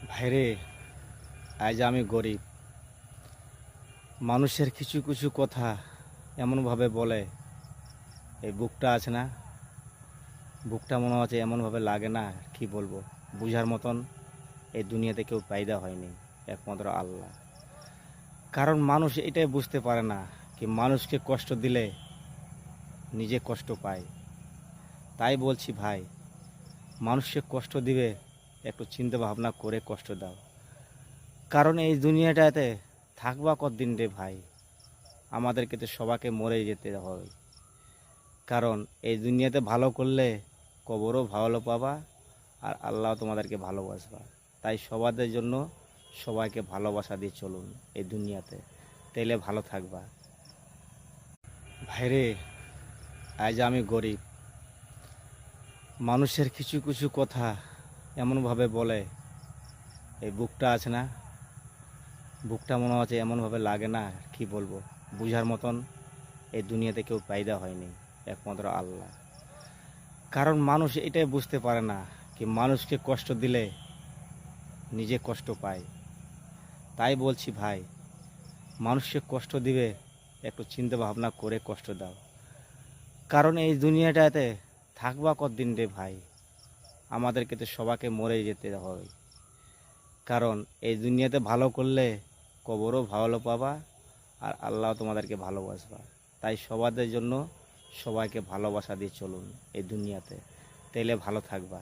ভাইরে, আজ আমি গরিব। মানুষের কিছু কিছু কথা এমনভাবে বলে, এই বুকটা আছে না, বুকটা মনে হচ্ছে এমনভাবে লাগে না, কি বলবো। বুঝার মতন এই দুনিয়াতে কেউ পায়দা হয়নি, একমাত্র আল্লাহ। কারণ মানুষ এটাই বুঝতে পারে না কি মানুষকে কষ্ট দিলে নিজে কষ্ট পায়। তাই বলছি ভাই, মানুষকে কষ্ট দিবে একটু চিন্তা ভাবনা করে কষ্ট দাও। কারণ এই দুনিয়াটাতে থাকবা কতদিন রে ভাই, আমাদেরকে তো সবাইকে মরে যেতে হবে। কারণ এই দুনিয়াতে ভালো করলে কবরও ভালো পাবা, আর আল্লাহ তোমাদেরকে ভালোবাসবা। তাই সবাদের জন্য সবাইকে ভালোবাসা দিয়ে চলুন এই দুনিয়াতে, তাইলে ভালো থাকবা। ভাইরে, আজ আমি গরিব। মানুষের কিছু কিছু কথা এমনভাবে বলে, এই বুকটা আছে না, বুকটা মনে হচ্ছে এমনভাবে লাগে না, কি বলবো। বুঝার মতন এই দুনিয়াতে কেউ পায়দা হয়নি, একমাত্র আল্লাহ। কারণ মানুষ এটাই বুঝতে পারে না কি মানুষকে কষ্ট দিলে নিজে কষ্ট পায়। তাই বলছি ভাই, মানুষকে কষ্ট দিবে একটু চিন্তা ভাবনা করে কষ্ট দাও। কারণ এই দুনিয়াটাতে থাকবা কতদিন রে ভাই, আমাদেরকে তো সবাইকে মরে যেতে হবে। কারণ এই দুনিয়াতে ভালো করলে কবরও ভালো পাবা, আর আল্লাহ তোমাদেরকে ভালোবাসবা। তাই সবাদের জন্য সবাইকে ভালোবাসা দিয়ে চলুন এই দুনিয়াতে, তাইলে ভালো থাকবা।